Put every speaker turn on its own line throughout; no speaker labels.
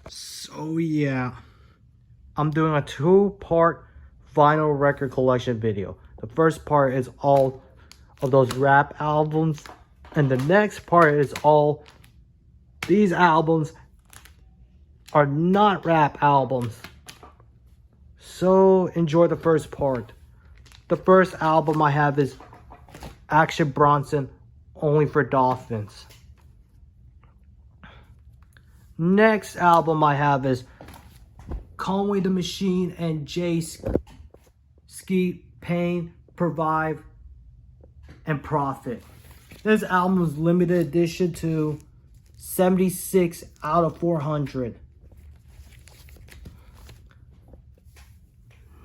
So yeah, I'm doing a two-part vinyl record collection video. The first part is all of those rap albums, and the next part is all these albums are not rap albums. So enjoy the first part. The first album I have is Action Bronson, Only for Dolphins. Next album I have is Conway the Machine and Jay Skeet, Pain, Provide, and Profit. This album was limited edition to 76 out of 400.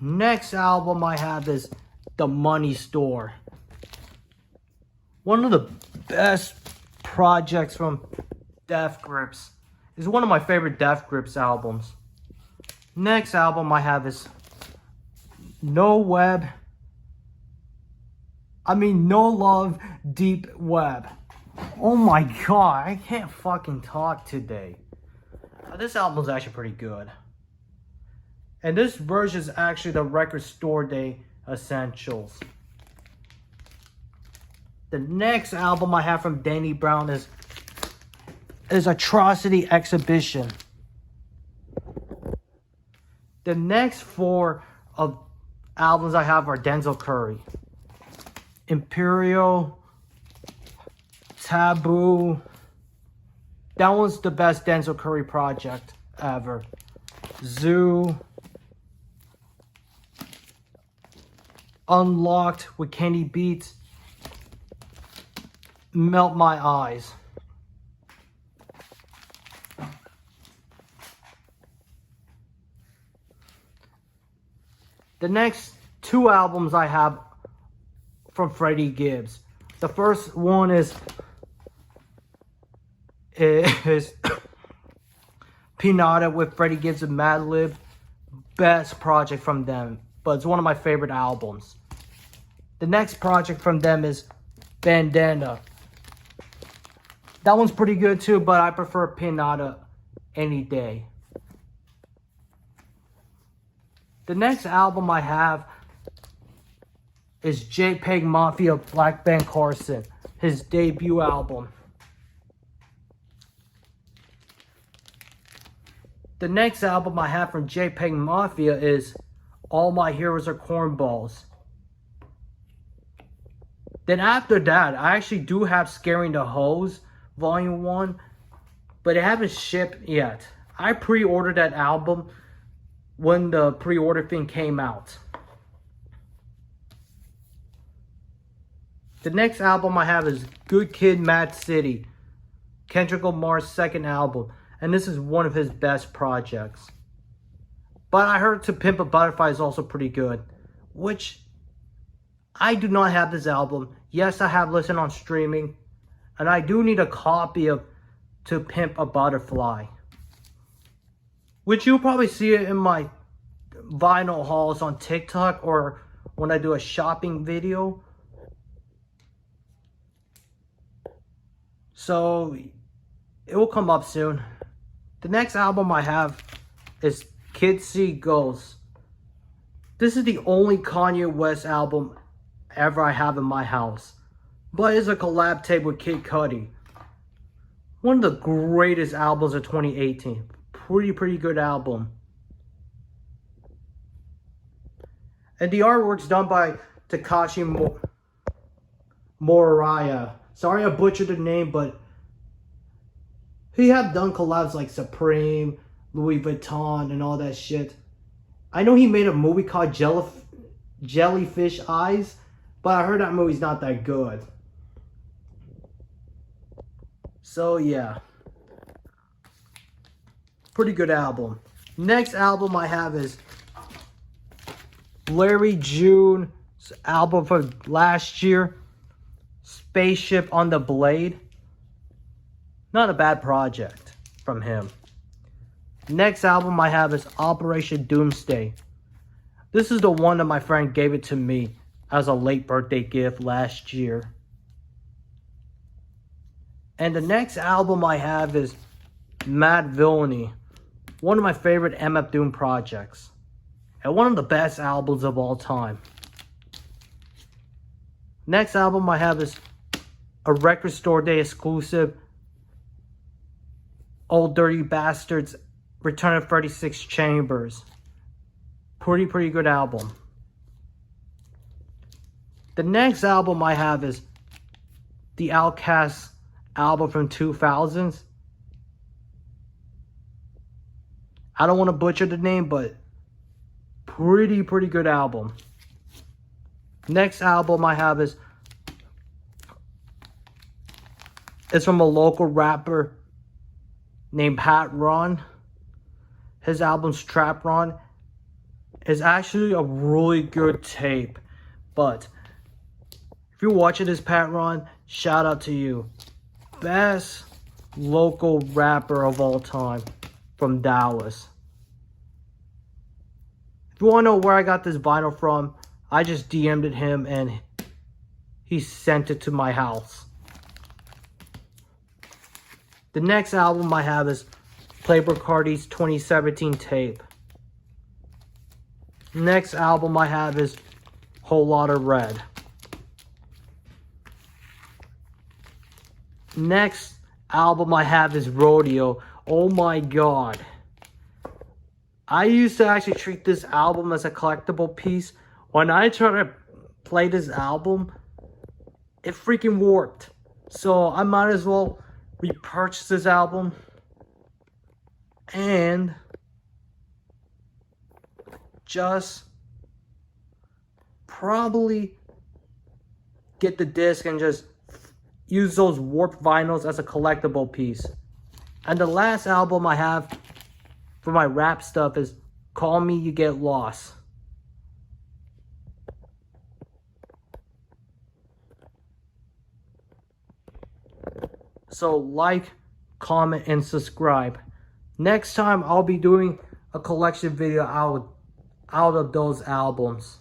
Next album I have is The Money Store. One of the best projects from Death Grips. It's one of my favorite Death Grips albums. Next album I have is No Love, Deep Web. Oh my god, I can't fucking talk today. This album is actually pretty good. And this version is actually the Record Store Day Essentials. The next album I have from Danny Brown is Atrocity Exhibition. The next four of albums I have are Denzel Curry, Imperial, Taboo. That one's the best Denzel Curry project ever. Zoo, Unlocked with Kenny Beats, Melt My Eyes. The next two albums I have from Freddie Gibbs. The first one is Pinata with Freddie Gibbs and Madlib. Best project from them, but it's one of my favorite albums. The next project from them is Bandana. That one's pretty good too, but I prefer Pinata any day. The next album I have is JPEG Mafia Black Ben Carson, his debut album. The next album I have from JPEG Mafia is All My Heroes Are Cornballs. Then after that, I actually do have Scaring the Hoes, Volume 1, but it haven't shipped yet. I pre-ordered that album when the pre-order thing came out. The next album I have is Good Kid, Mad City, Kendrick Lamar's second album, and this is one of his best projects. But I heard To Pimp a Butterfly is also pretty good, which I do not have this album. Yes, I have listened on streaming, and I do need a copy of To Pimp a Butterfly, which you'll probably see it in my vinyl hauls on TikTok or when I do a shopping video. So it will come up soon. The next album I have is Kids See Ghosts. This is the only Kanye West album ever I have in my house, but it's a collab tape with Kid Cudi. One of the greatest albums of 2018. Pretty good album. And the artwork's done by Takashi Moraya. Sorry I butchered the name, but he have done collabs like Supreme, Louis Vuitton, and all that shit. I know he made a movie called Jellyfish Eyes, but I heard that movie's not that good. So yeah, pretty good album. Next album I have is Larry June's album from last year, Spaceship on the Blade. Not a bad project from him. Next album I have is Operation Doomsday. This is the one that my friend gave it to me as a late birthday gift last year. And the next album I have is Mad Villainy. one of my favorite MF Doom projects. And one of the best albums of all time. Next album I have is a Record Store Day exclusive. Old Dirty Bastards, Return of 36 Chambers. Pretty good album. The next album I have is the Outkast album from 2000s. I don't want to butcher the name, but pretty good album. Next album I have is from a local rapper named Pat Ron. His album's Trap Ron is actually a really good tape. But if you're watching this, Pat Ron, shout out to you. Best local rapper of all time from Dallas. If you want to know where I got this vinyl from, I just DM'd it him and he sent it to my house. The next album I have is Playboi Carti's 2017 tape. Next album I have is Whole Lotta Red. Next album I have is Rodeo. Oh my god. I used to actually treat this album as a collectible piece. When I tried to play this album, it freaking warped. So I might as well repurchase this album and just probably get the disc and just use those warped vinyls as a collectible piece. And the last album I have for my rap stuff is Call Me You Get Lost. So like, comment, and subscribe. Next time I'll be doing a collection video out of those albums.